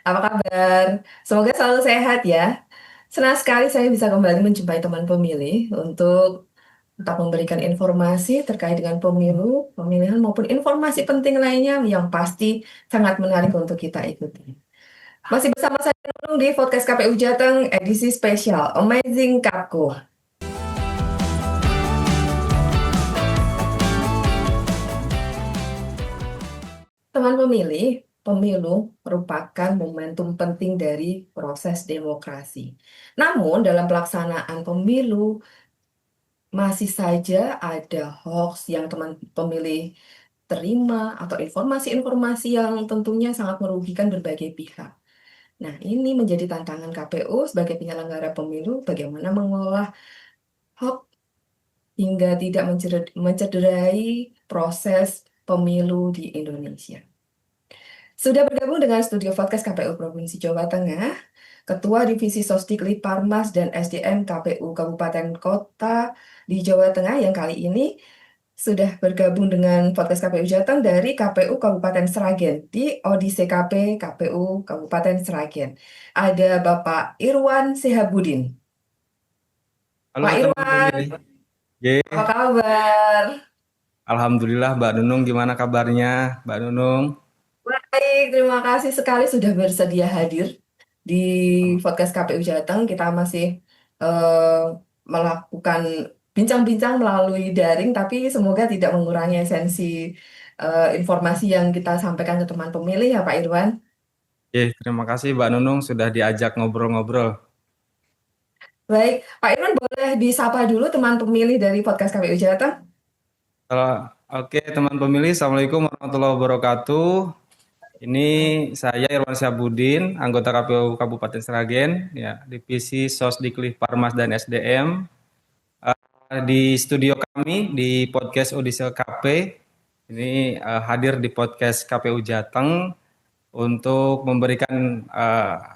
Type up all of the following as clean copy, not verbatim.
Apa kabar? Semoga selalu sehat ya. Senang sekali saya bisa kembali menjumpai teman pemilih untuk tetap memberikan informasi terkait dengan pemilu, pemilihan maupun informasi penting lainnya yang pasti sangat menarik untuk kita ikuti. Masih bersama saya Nunung di podcast KPU Jateng edisi spesial Amazing Kapku. Teman pemilih, pemilu merupakan momentum penting dari proses demokrasi. Namun, dalam pelaksanaan pemilu, masih saja ada hoax yang teman pemilih terima atau informasi-informasi yang tentunya sangat merugikan berbagai pihak. Nah, ini menjadi tantangan KPU sebagai penyelenggara pemilu bagaimana mengolah hoax hingga tidak mencederai proses pemilu di Indonesia. Sudah bergabung dengan studio podcast KPU Provinsi Jawa Tengah, Ketua Divisi Sosdikli Parmas dan SDM KPU Kabupaten Kota di Jawa Tengah yang kali ini sudah bergabung dengan podcast KPU Jateng dari KPU Kabupaten Sragen di Audisi KPU Kabupaten Sragen. Ada Bapak Irwan Sehabudin. Halo Pak teman Irwan, pemilih. Ye, apa kabar? Alhamdulillah Mbak Nunung gimana kabarnya Mbak Nunung? Baik, terima kasih sekali sudah bersedia hadir di podcast KPU Jateng. Kita masih melakukan bincang-bincang melalui daring, tapi semoga tidak mengurangi esensi informasi yang kita sampaikan ke teman pemilih ya Pak Irwan. Terima kasih Mbak Nunung sudah diajak ngobrol-ngobrol. Baik, Pak Irwan boleh disapa dulu teman pemilih dari podcast KPU Jateng. Oke teman pemilih, Assalamualaikum warahmatullahi wabarakatuh. Ini saya Irwan Syahbudin, anggota KPU Kabupaten Sragen, ya, Divisi Sosdikli Parmas dan SDM. Di studio kami di podcast Odisel KP, ini hadir di podcast KPU Jateng untuk memberikan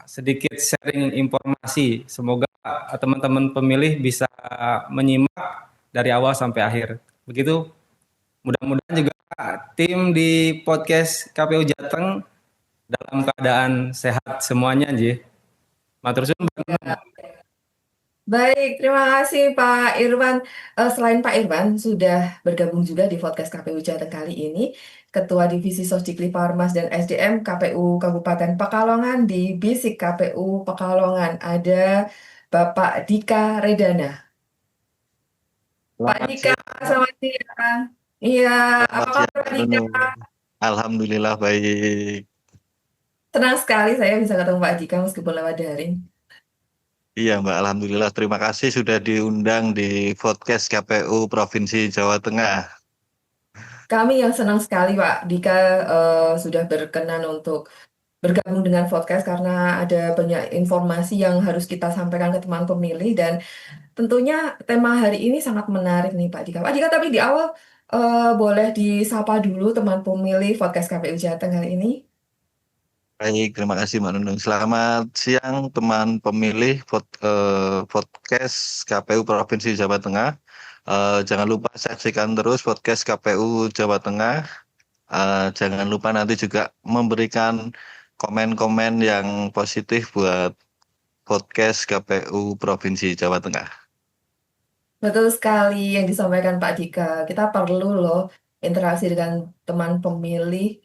sedikit sharing informasi. Semoga teman-teman pemilih bisa menyimak dari awal sampai akhir. Begitu, mudah-mudahan juga tim di podcast KPU Jateng dalam keadaan sehat semuanya, Ji. Matur suwun, Mbak. Baik, terima kasih Pak Irwan. Selain Pak Irwan, sudah bergabung juga di podcast KPU Jateng kali ini, Ketua Divisi Sosdikli Parmas dan SDM KPU Kabupaten Pekalongan di Bisik KPU Pekalongan. Ada Bapak Dika Redana. Pak Selamat Dika, siang, selamat siang. Iya, selamat apa siang kabar Mbak Pak Dika? Nunung. Alhamdulillah baik. Senang sekali saya bisa ketemu Pak Dika meskipun lewat daring. Iya Mbak, Alhamdulillah. Terima kasih sudah diundang di podcast KPU Provinsi Jawa Tengah. Kami yang senang sekali Pak Dika sudah berkenan untuk bergabung dengan podcast karena ada banyak informasi yang harus kita sampaikan ke teman pemilih dan tentunya tema hari ini sangat menarik nih Pak Dika. Pak Dika tapi di awal boleh disapa dulu teman pemilih podcast KPU Jateng hari ini. Baik, terima kasih Mbak Nunung. Selamat siang teman pemilih podcast KPU Provinsi Jawa Tengah. Jangan lupa saksikan terus podcast KPU Jawa Tengah. Jangan lupa nanti juga memberikan komen-komen yang positif buat podcast KPU Provinsi Jawa Tengah. Betul sekali yang disampaikan Pak Dika. Kita perlu loh interaksi dengan teman pemilih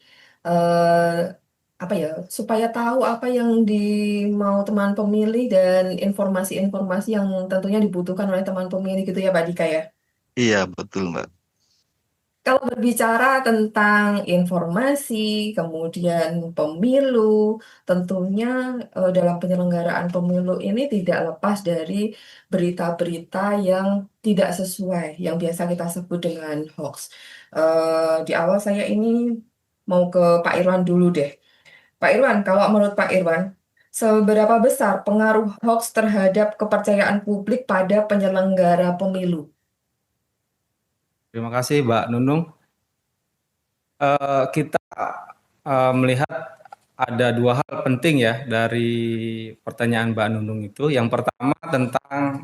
eh, apa ya supaya tahu apa yang dimau teman pemilih dan informasi-informasi yang tentunya dibutuhkan oleh teman pemilih gitu ya Pak Dika ya. Iya, betul Mbak. Kalau berbicara tentang informasi, kemudian pemilu, tentunya dalam penyelenggaraan pemilu ini tidak lepas dari berita-berita yang tidak sesuai, yang biasa kita sebut dengan hoax. Di awal saya ini mau ke Pak Irwan dulu deh. Pak Irwan, kalau menurut Pak Irwan, seberapa besar pengaruh hoax terhadap kepercayaan publik pada penyelenggara pemilu? Terima kasih Mbak Nunung. Kita melihat ada dua hal penting ya dari pertanyaan Mbak Nunung itu. Yang pertama tentang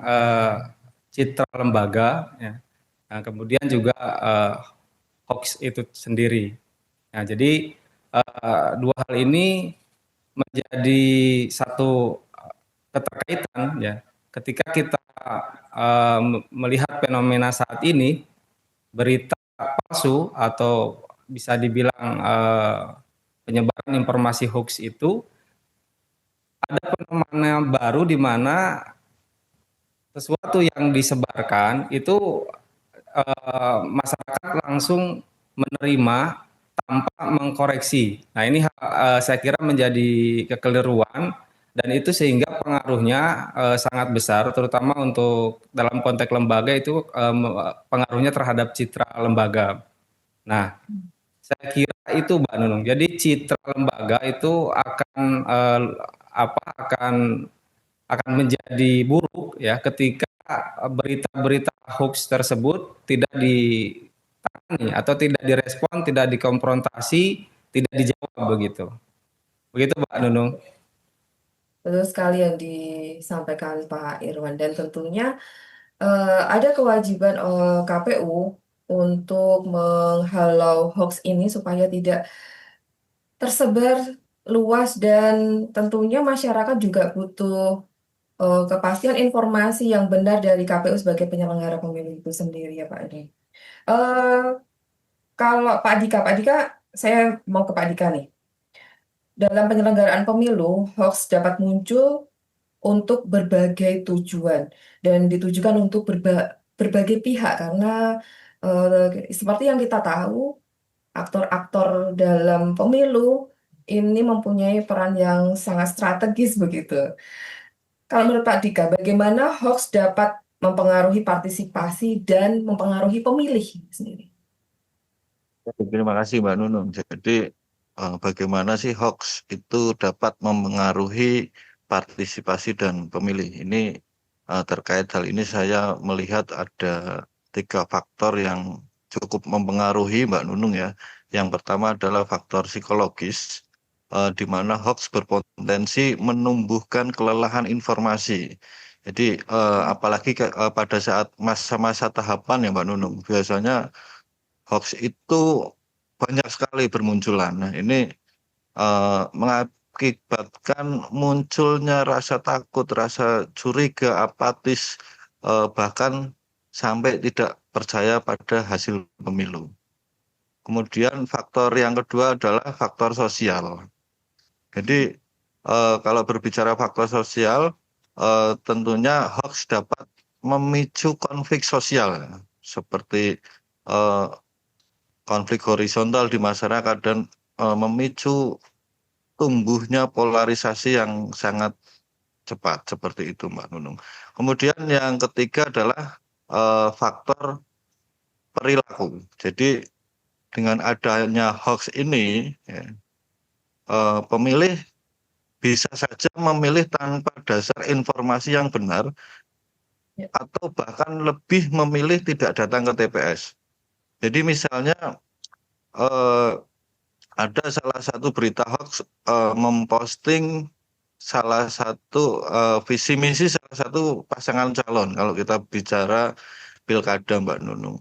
citra lembaga, ya. Nah, kemudian juga hoax itu sendiri. Nah, jadi dua hal ini menjadi satu keterkaitan ya. Ketika kita melihat fenomena saat ini, berita palsu atau bisa dibilang penyebaran informasi hoax itu ada fenomena baru di mana sesuatu yang disebarkan itu masyarakat langsung menerima tanpa mengkoreksi. Nah, ini saya kira menjadi kekeliruan dan itu sehingga pengaruhnya sangat besar, terutama untuk dalam konteks lembaga itu pengaruhnya terhadap citra lembaga. Nah, saya kira itu Mbak Nunung. Jadi citra lembaga itu akan menjadi buruk ya ketika berita-berita hoax tersebut tidak ditangani atau tidak direspon, tidak dikonfrontasi, tidak dijawab begitu. Begitu Mbak Nunung. Betul sekali yang disampaikan Pak Irwan, dan tentunya ada kewajiban KPU untuk menghalau hoax ini supaya tidak tersebar luas, dan tentunya masyarakat juga butuh kepastian informasi yang benar dari KPU sebagai penyelenggara pemilu itu sendiri ya Pak Edi. Eh, Kalau Pak Dika, saya mau ke Pak Dika nih. Dalam penyelenggaraan pemilu, hoax dapat muncul untuk berbagai tujuan dan ditujukan untuk berbagai pihak, karena seperti yang kita tahu, aktor-aktor dalam pemilu ini mempunyai peran yang sangat strategis begitu. Kalau menurut Pak Dika, bagaimana hoax dapat mempengaruhi partisipasi dan mempengaruhi pemilih sendiri? Terima kasih Mbak Nunung. Jadi bagaimana sih hoax itu dapat mempengaruhi partisipasi dan pemilih? Ini terkait hal ini saya melihat ada 3 faktor yang cukup mempengaruhi Mbak Nunung ya. Yang pertama adalah faktor psikologis, di mana hoax berpotensi menumbuhkan kelelahan informasi. Jadi apalagi pada saat masa-masa tahapan ya Mbak Nunung, biasanya hoax itu banyak sekali bermunculan. Nah, ini mengakibatkan munculnya rasa takut, rasa curiga, apatis, bahkan sampai tidak percaya pada hasil pemilu. Kemudian faktor yang kedua adalah faktor sosial. Jadi kalau berbicara faktor sosial, tentunya hoax dapat memicu konflik sosial seperti eh, konflik horizontal di masyarakat dan memicu tumbuhnya polarisasi yang sangat cepat seperti itu Mbak Nunung. Kemudian yang ketiga adalah faktor perilaku. Jadi dengan adanya hoax ini, ya, pemilih bisa saja memilih tanpa dasar informasi yang benar Ya. atau bahkan lebih memilih tidak datang ke TPS. Jadi misalnya ada salah satu berita hoax memposting salah satu visi misi salah satu pasangan calon. Kalau kita bicara pilkada Mbak Nunung,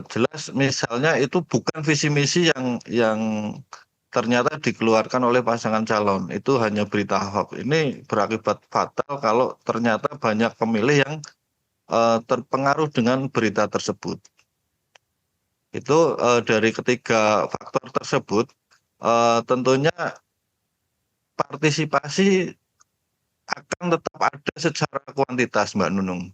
jelas misalnya itu bukan visi misi yang ternyata dikeluarkan oleh pasangan calon, itu hanya berita hoax. Ini berakibat fatal kalau ternyata banyak pemilih yang terpengaruh dengan berita tersebut. Itu dari ketiga faktor tersebut, tentunya partisipasi akan tetap ada secara kuantitas, Mbak Nunung,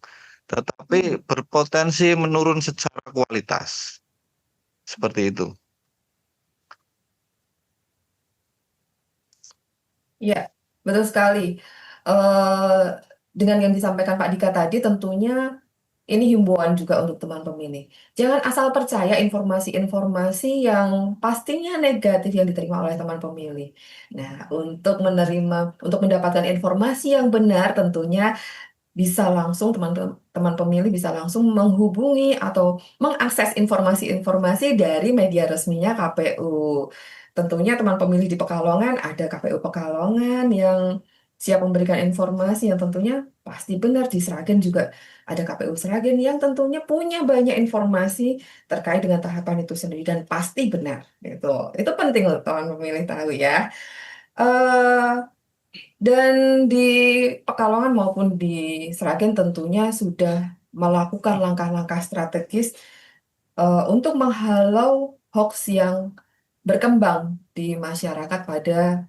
tetapi berpotensi menurun secara kualitas. Seperti itu. Ya, betul sekali. Eh, dengan yang disampaikan Pak Dika tadi, tentunya ini himbauan juga untuk teman pemilih. Jangan asal percaya informasi-informasi yang pastinya negatif yang diterima oleh teman pemilih. Nah, untuk mendapatkan informasi yang benar, tentunya bisa langsung teman pemilih bisa langsung menghubungi atau mengakses informasi-informasi dari media resminya KPU. Tentunya teman pemilih di Pekalongan, ada KPU Pekalongan yang siap memberikan informasi yang tentunya pasti benar. Di Sragen juga ada KPU Sragen yang tentunya punya banyak informasi terkait dengan tahapan itu sendiri dan pasti benar. Itu penting loh teman pemilih tahu ya. Eh, dan di Pekalongan maupun di Sragen tentunya sudah melakukan langkah-langkah strategis untuk menghalau hoax yang berkembang di masyarakat pada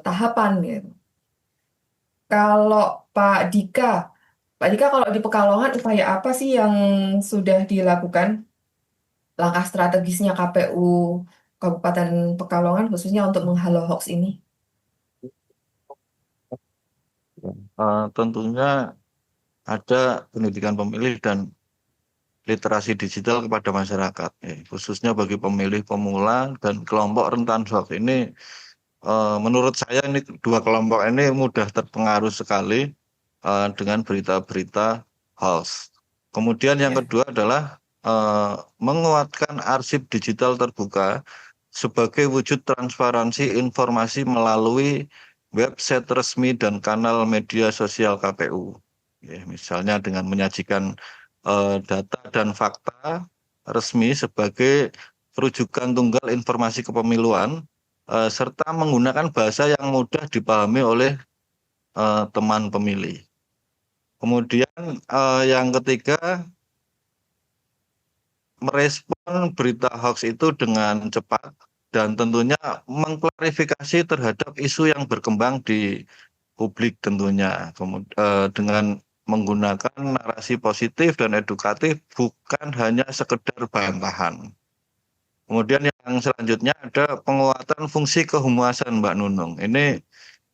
tahapan gitu. Kalau Pak Dika, Pak Dika kalau di Pekalongan upaya apa sih yang sudah dilakukan langkah strategisnya KPU Kabupaten Pekalongan khususnya untuk menghalau hoax ini? Tentunya ada pendidikan pemilih dan literasi digital kepada masyarakat, khususnya bagi pemilih pemula dan kelompok rentan hoax ini. Menurut saya ini dua kelompok ini mudah terpengaruh sekali dengan berita-berita hoax. Kemudian yang Ya. kedua adalah menguatkan arsip digital terbuka sebagai wujud transparansi informasi melalui website resmi dan kanal media sosial KPU. Ya, misalnya dengan menyajikan data dan fakta resmi sebagai rujukan tunggal informasi kepemiluan, serta menggunakan bahasa yang mudah dipahami oleh teman pemilih. Kemudian yang ketiga, merespon berita hoax itu dengan cepat dan tentunya mengklarifikasi terhadap isu yang berkembang di publik tentunya. Dengan menggunakan narasi positif dan edukatif, bukan hanya sekedar bantahan. Kemudian yang selanjutnya ada penguatan fungsi kehumasan, Mbak Nunung. Ini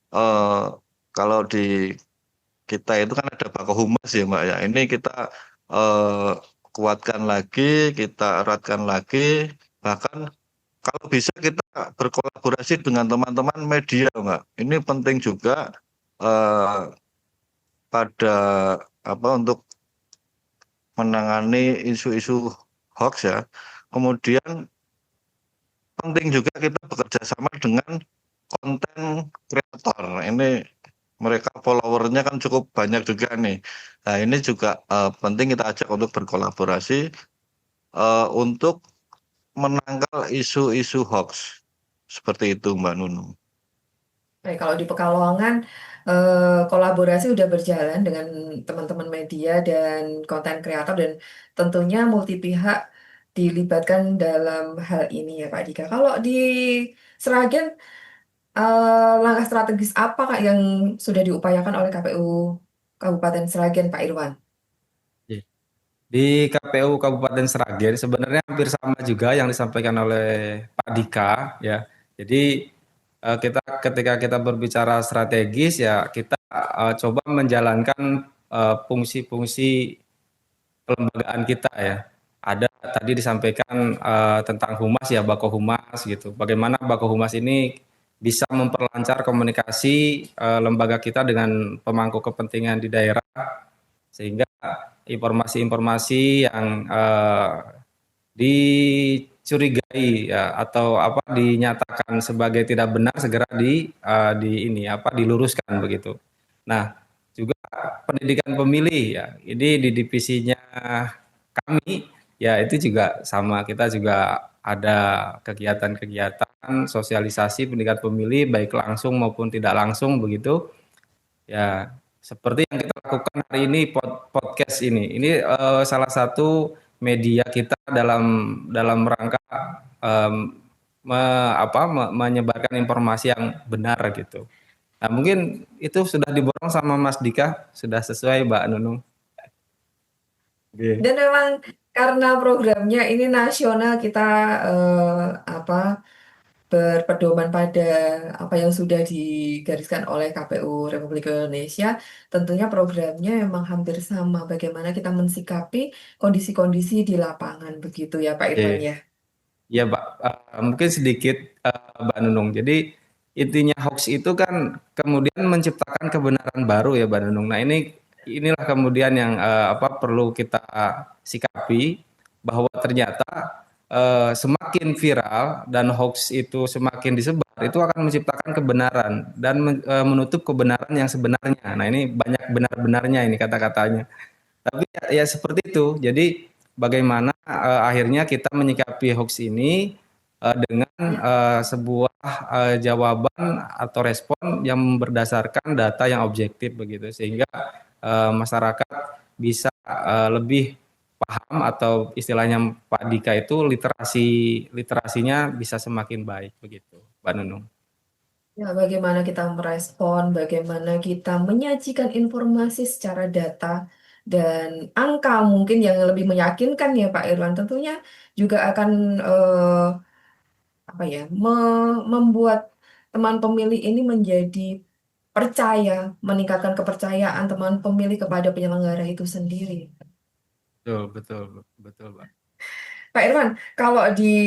eh, kalau di kita itu kan ada Bakohumas ya, Mbak ya. Ini kita eh, kuatkan lagi, kita eratkan lagi, bahkan kalau bisa kita berkolaborasi dengan teman-teman media, Mbak. Ini penting juga eh, pada apa untuk menangani isu-isu hoax ya. Kemudian penting juga kita bekerja sama dengan konten kreator. Ini mereka followernya kan cukup banyak juga nih. Nah ini juga penting kita ajak untuk berkolaborasi untuk menangkal isu-isu hoax. Seperti itu Mbak Nunung. Baik, kalau di Pekalongan kolaborasi udah berjalan dengan teman-teman media dan konten kreator dan tentunya multi pihak dilibatkan dalam hal ini ya Pak Dika. Kalau di Sragen langkah strategis apa Kak yang sudah diupayakan oleh KPU Kabupaten Sragen Pak Irwan? Di KPU Kabupaten Sragen sebenarnya hampir sama juga yang disampaikan oleh Pak Dika ya. Jadi kita ketika kita berbicara strategis ya kita coba menjalankan fungsi-fungsi kelembagaan kita ya. Ada tadi disampaikan tentang humas ya, Bakohumas gitu. Bagaimana Bakohumas ini bisa memperlancar komunikasi lembaga kita dengan pemangku kepentingan di daerah sehingga informasi-informasi yang dicurigai ya atau apa dinyatakan sebagai tidak benar segera di ini apa diluruskan begitu. Nah, juga pendidikan pemilih ya. Ini di divisinya kami ya itu juga sama kita juga ada kegiatan-kegiatan sosialisasi pendidikan pemilih baik langsung maupun tidak langsung begitu. Ya, seperti yang kita lakukan hari ini podcast ini. Ini salah satu media kita dalam rangka em, menyebarkan informasi yang benar gitu. Nah, mungkin itu sudah diborong sama Mas Dika, sudah sesuai Mbak Nunung. Oke. Dan memang karena programnya ini nasional kita apa berpedoman pada apa yang sudah digariskan oleh KPU Republik Indonesia, tentunya programnya memang hampir sama bagaimana kita mensikapi kondisi-kondisi di lapangan begitu ya Pak Irwan Oke. ya. Ya, Pak. Mungkin sedikit Mbak Nunung. Jadi intinya hoax itu kan kemudian menciptakan kebenaran baru ya, Mbak Nunung. Nah, inilah kemudian yang perlu kita sikapi bahwa ternyata semakin viral dan hoax itu semakin disebar, itu akan menciptakan kebenaran dan menutup kebenaran yang sebenarnya. Nah, ini banyak benar-benarnya ini kata-katanya. Tapi ya seperti itu. Jadi bagaimana akhirnya kita menyikapi hoax ini dengan sebuah jawaban atau respon yang berdasarkan data yang objektif begitu, sehingga masyarakat bisa lebih paham atau istilahnya Pak Dika itu literasinya bisa semakin baik begitu, Mbak Nunung. Ya, bagaimana kita merespon, bagaimana kita menyajikan informasi secara data dan angka mungkin yang lebih meyakinkan ya Pak Irwan tentunya juga akan apa ya membuat teman pemilih ini menjadi percaya, meningkatkan kepercayaan teman pemilih kepada penyelenggara itu sendiri. Betul, betul, betul, Pak. Pak Irwan, kalau di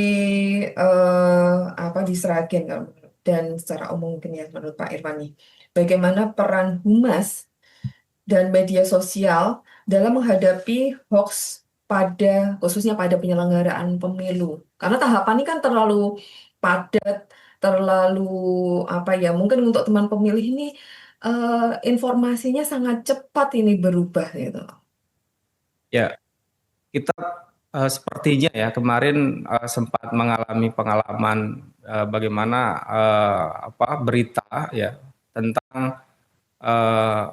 apa di Sragen dan secara umum mungkin ya menurut Pak Irwan nih, bagaimana peran humas dan media sosial dalam menghadapi hoax khususnya pada penyelenggaraan pemilu. Karena tahapan ini kan terlalu padat, terlalu apa ya, mungkin untuk teman pemilih ini informasinya sangat cepat ini berubah gitu. Ya, kita sepertinya ya kemarin sempat mengalami pengalaman bagaimana berita ya tentang eh,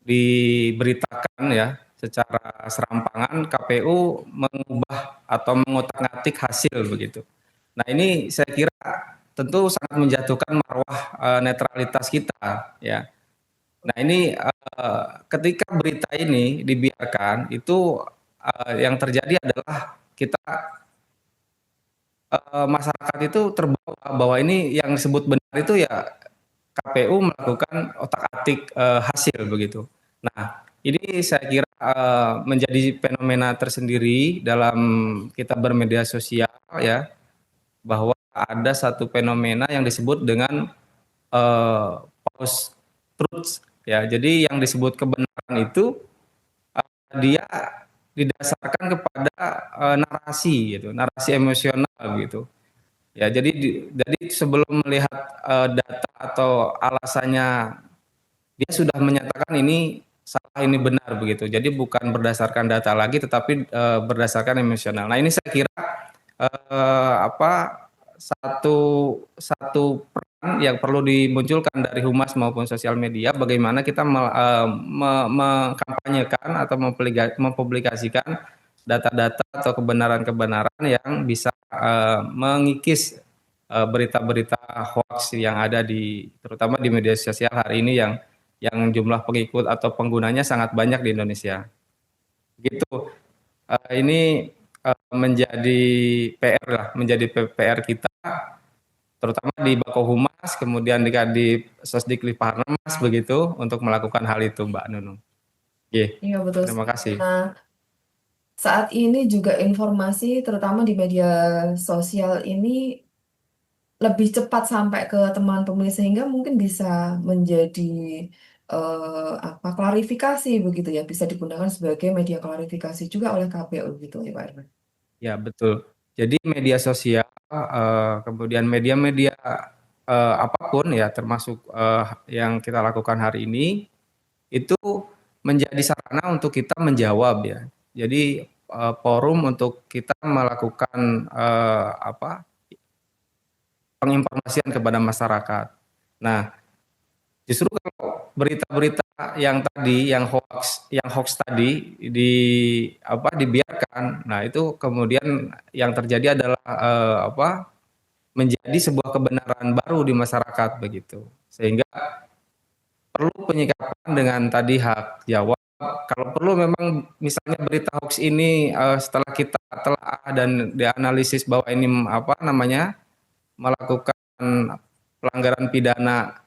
diberitakan ya secara serampangan KPU mengubah atau mengotak-atik hasil begitu. Nah, ini saya kira tentu sangat menjatuhkan marwah netralitas kita ya. Nah, ini ketika berita ini dibiarkan itu yang terjadi adalah kita masyarakat itu terbawa bahwa ini yang disebut benar itu ya KPU melakukan otak-atik hasil begitu. Nah, ini saya kira menjadi fenomena tersendiri dalam kita bermedia sosial ya, bahwa ada satu fenomena yang disebut dengan false truth ya. Jadi yang disebut kebenaran itu dia didasarkan kepada narasi gitu, narasi emosional gitu. Ya, jadi sebelum melihat data atau alasannya dia sudah menyatakan ini salah ini benar begitu. Jadi bukan berdasarkan data lagi tetapi berdasarkan emosional. Nah, ini saya kira apa satu satu peran yang perlu dimunculkan dari humas maupun sosial media bagaimana kita mengkampanyekan atau mempublikasikan data-data atau kebenaran-kebenaran yang bisa mengikis berita-berita hoax yang ada terutama di media sosial hari ini yang jumlah pengikut atau penggunanya sangat banyak di Indonesia. Gitu. Ini menjadi PR lah, menjadi PR kita, terutama di Bako Humas, kemudian di Sosdikli Parlemas begitu untuk melakukan hal itu, Mbak Nunung. Oke, Iya betul. terima kasih. Nah, saat ini juga informasi terutama di media sosial ini lebih cepat sampai ke teman pemilih sehingga mungkin bisa menjadi klarifikasi begitu ya, bisa digunakan sebagai media klarifikasi juga oleh KPU gitu ya Pak Irwan. Ya, betul. Jadi media sosial, kemudian media-media apapun ya, termasuk yang kita lakukan hari ini, itu menjadi sarana untuk kita menjawab ya. Jadi forum untuk kita melakukan penginformasian kepada masyarakat. Nah, justru kalau berita-berita yang tadi, yang hoax tadi dibiarkan, nah itu kemudian yang terjadi adalah menjadi sebuah kebenaran baru di masyarakat begitu. Sehingga perlu penyikapan dengan tadi hak jawab. Kalau perlu memang misalnya berita hoax ini setelah kita telah dan dianalisis bahwa ini melakukan pelanggaran pidana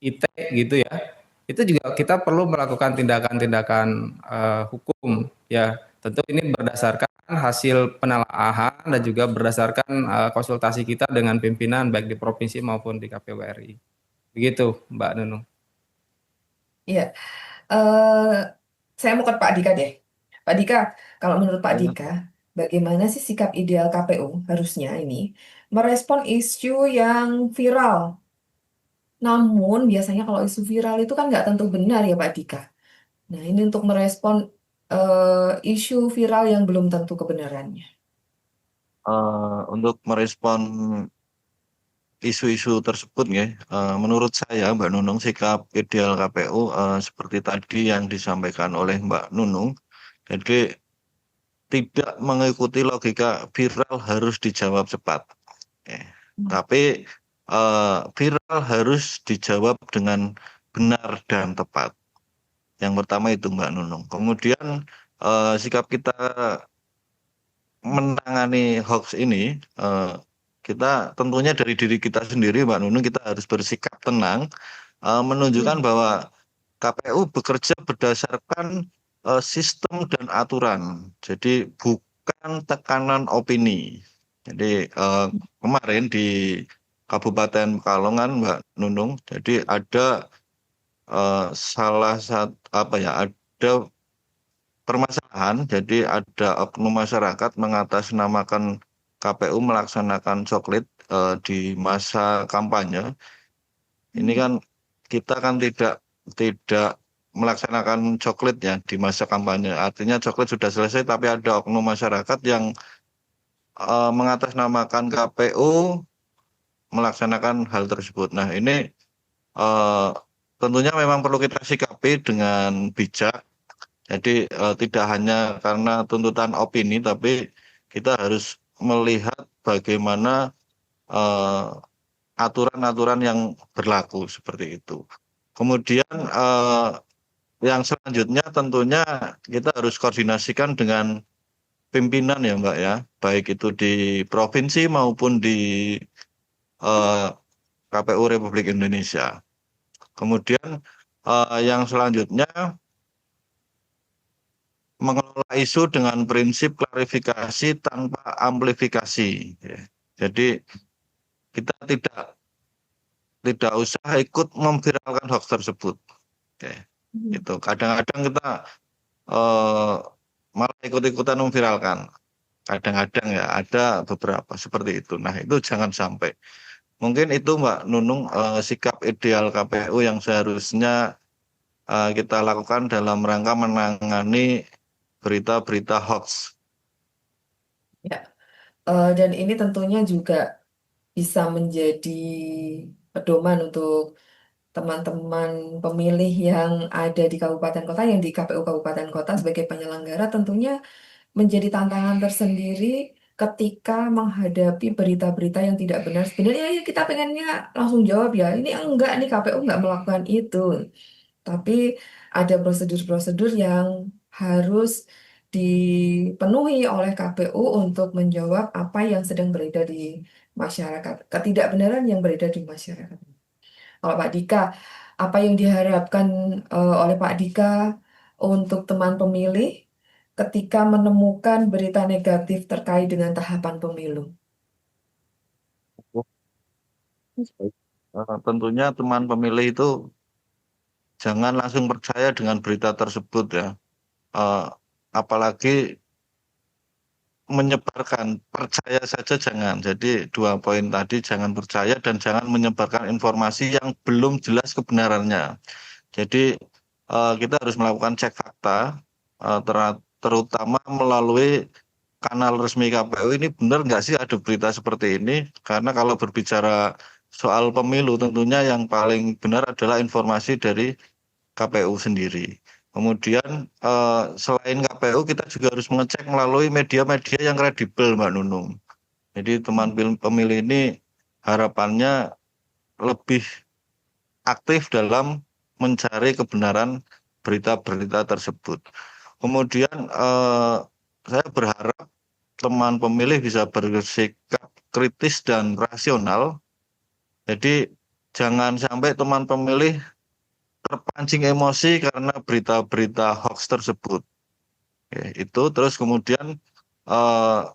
ITE gitu ya, itu juga kita perlu melakukan tindakan-tindakan hukum ya. Tentu ini berdasarkan hasil penelaahan dan juga berdasarkan konsultasi kita dengan pimpinan baik di provinsi maupun di KPU RI. Begitu, Mbak Nunung. Iya, eh, saya mau ke Pak Dika deh. Pak Dika, kalau menurut Pak Dika, bagaimana sih sikap ideal KPU harusnya ini merespon isu yang viral? Namun biasanya kalau isu viral itu kan nggak tentu benar ya Pak Dika. Nah ini untuk merespon isu viral yang belum tentu kebenarannya. Untuk merespon isu-isu tersebut ya, menurut saya Mbak Nunung sikap ideal KPU seperti tadi yang disampaikan oleh Mbak Nunung, jadi tidak mengikuti logika viral harus dijawab cepat. Eh, Tapi viral harus dijawab dengan benar dan tepat. Yang pertama itu Mbak Nunung. Kemudian sikap kita menangani hoax ini, kita tentunya dari diri kita sendiri, Mbak Nunung, kita harus bersikap tenang, menunjukkan Hmm. bahwa KPU bekerja berdasarkan sistem dan aturan. Jadi bukan tekanan opini. Jadi kemarin di Kabupaten Pekalongan, Mbak Nunung, jadi ada salah satu apa ya, ada permasalahan. Jadi ada oknum masyarakat mengatasnamakan KPU melaksanakan coklit di masa kampanye. Ini kan kita kan tidak melaksanakan coklit ya di masa kampanye. Artinya coklit sudah selesai, tapi ada oknum masyarakat yang mengatasnamakan KPU melaksanakan hal tersebut. Nah, ini eh, tentunya memang perlu kita sikapi dengan bijak. Jadi tidak hanya karena tuntutan opini, tapi kita harus melihat bagaimana eh, aturan-aturan yang berlaku seperti itu. Kemudian yang selanjutnya tentunya kita harus koordinasikan dengan pimpinan ya Mbak ya, baik itu di provinsi maupun di eh, KPU Republik Indonesia. Kemudian yang selanjutnya mengelola isu dengan prinsip klarifikasi tanpa amplifikasi. Ya. Jadi kita tidak usah ikut memviralkan hoax tersebut. Oke, itu kadang-kadang kita eh, malah ikut-ikutan memviralkan. Kadang-kadang ya ada beberapa seperti itu. Nah itu jangan sampai. Mungkin itu Mbak Nunung sikap ideal KPU yang seharusnya kita lakukan dalam rangka menangani berita-berita hoax. Ya, dan ini tentunya juga bisa menjadi pedoman untuk teman-teman pemilih yang ada di kabupaten kota, yang di KPU kabupaten kota sebagai penyelenggara tentunya menjadi tantangan tersendiri ketika menghadapi berita-berita yang tidak benar. Sebenarnya ya kita pengennya langsung jawab ya, ini enggak nih KPU enggak melakukan itu. Tapi ada prosedur-prosedur yang harus dipenuhi oleh KPU untuk menjawab apa yang sedang beredar di masyarakat, ketidakbenaran yang beredar di masyarakat. Kalau Pak Dika, apa yang diharapkan oleh Pak Dika untuk teman pemilih ketika menemukan berita negatif terkait dengan tahapan pemilu? Tentunya teman pemilih itu jangan langsung percaya dengan berita tersebut ya. Eh, Apalagi menyebarkan, percaya saja jangan. Jadi dua poin tadi jangan percaya dan jangan menyebarkan informasi yang belum jelas kebenarannya. Jadi kita harus melakukan cek fakta, terutama melalui kanal resmi KPU. Ini benar nggak sih ada berita seperti ini? Karena kalau berbicara soal pemilu, tentunya yang paling benar adalah informasi dari KPU sendiri. Kemudian selain KPU kita juga harus mengecek melalui media-media yang kredibel, Mbak Nunung. Jadi teman pemilih ini harapannya lebih aktif dalam mencari kebenaran berita-berita tersebut. Kemudian saya berharap teman pemilih bisa bersikap kritis dan rasional. Jadi jangan sampai teman pemilih terpancing emosi karena berita-berita hoax tersebut. Oke, itu terus kemudian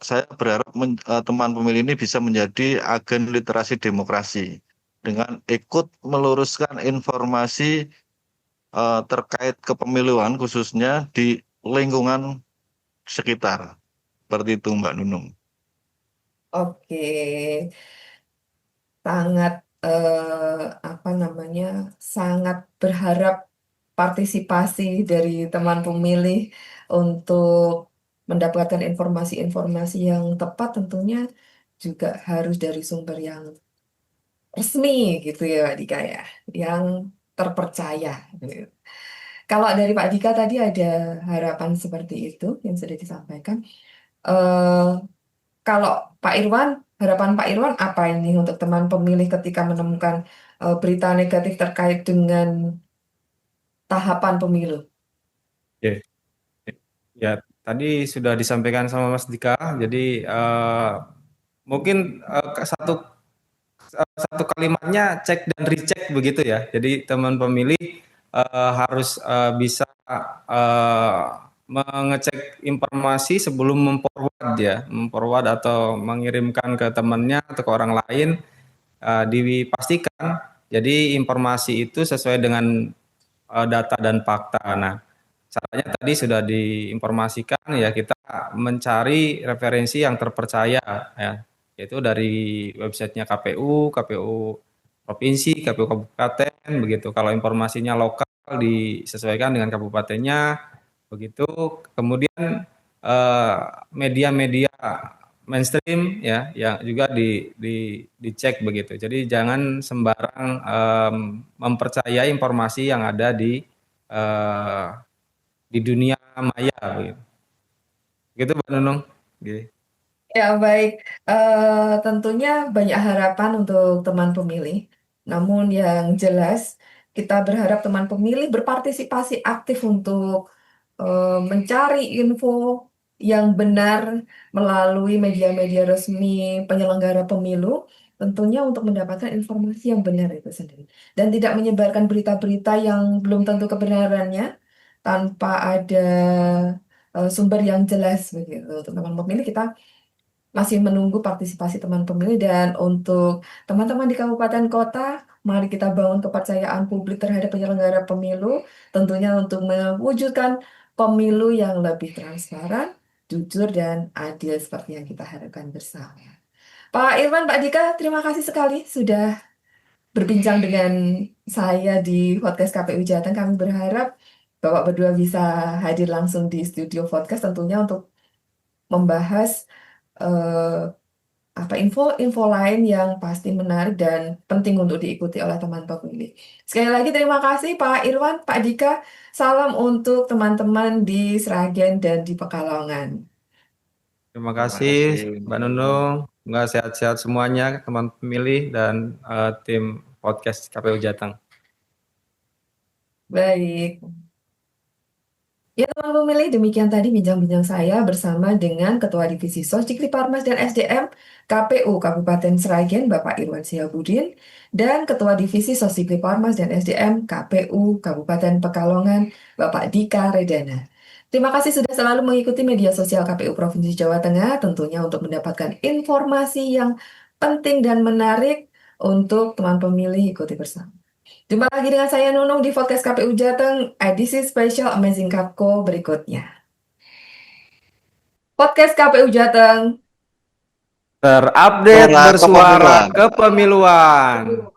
saya berharap teman pemilih ini bisa menjadi agen literasi demokrasi dengan ikut meluruskan informasi terkait kepemiluan khususnya di lingkungan sekitar. Seperti itu Mbak Nunung. Oke, sangat apa namanya, sangat berharap partisipasi dari teman pemilih untuk mendapatkan informasi-informasi yang tepat tentunya juga harus dari sumber yang resmi gitu ya Pak Dika ya, yang terpercaya. Gitu. Kalau dari Pak Dika tadi ada harapan seperti itu yang sudah disampaikan. Eh, Kalau Pak Irwan, harapan Pak Irwan apa ini untuk teman pemilih ketika menemukan berita negatif terkait dengan tahapan pemilu? Oke. Ya, tadi sudah disampaikan sama Mas Dika. Jadi mungkin satu kalimatnya cek dan recheck begitu ya. Jadi teman pemilih harus bisa eh, mengecek informasi sebelum memforward atau mengirimkan ke temannya atau ke orang lain. Dipastikan jadi informasi itu sesuai dengan data dan fakta. Nah, caranya tadi sudah diinformasikan ya, kita mencari referensi yang terpercaya ya, yaitu dari websitenya KPU, KPU provinsi, KPU kabupaten begitu. Kalau informasinya lokal disesuaikan dengan kabupatennya begitu. Kemudian eh, media-media mainstream ya yang juga dicek begitu. Jadi jangan sembarang mempercayai informasi yang ada eh, di dunia maya begitu. Gitu Mbak Nunung. Gitu. Ya, baik. Tentunya banyak harapan untuk teman pemilih. Namun yang jelas, kita berharap teman pemilih berpartisipasi aktif untuk mencari info yang benar melalui media-media resmi penyelenggara pemilu, tentunya untuk mendapatkan informasi yang benar itu sendiri. Dan tidak menyebarkan berita-berita yang belum tentu kebenarannya tanpa ada sumber yang jelas begitu. Untuk teman pemilih kita masih menunggu partisipasi teman pemilih dan untuk teman-teman di kabupaten kota, mari kita bangun kepercayaan publik terhadap penyelenggara pemilu, tentunya untuk mewujudkan pemilu yang lebih transparan, jujur, dan adil seperti yang kita harapkan bersama. Pak Irwan, Pak Dika, terima kasih sekali sudah berbincang dengan saya di podcast KPU Jateng. Kami berharap Bapak berdua bisa hadir langsung di studio podcast tentunya untuk membahas eh, apa info-info lain yang pasti menarik dan penting untuk diikuti oleh teman pemilih. Sekali lagi terima kasih Pak Irwan, Pak Dika. Salam untuk teman-teman di Sragen dan di Pekalongan. Terima Terima kasih kasih. Mbak Nunung. Semoga sehat-sehat semuanya teman pemilih dan tim podcast KPU Jateng. Baik. Ya teman pemilih, demikian tadi bincang-bincang saya bersama dengan Ketua Divisi Sosdikri Parmas dan SDM KPU Kabupaten Sragen Bapak Irwan Syahbudin dan Ketua Divisi Sosdikri Parmas dan SDM KPU Kabupaten Pekalongan Bapak Dika Redana. Terima kasih sudah selalu mengikuti media sosial KPU Provinsi Jawa Tengah tentunya untuk mendapatkan informasi yang penting dan menarik untuk teman pemilih ikuti bersama. Jumpa lagi dengan saya Nunung di podcast KPU Jateng edisi spesial Amazing Kapko berikutnya. Podcast KPU Jateng. Terupdate Suara bersuara kepemiluan. kepemiluan.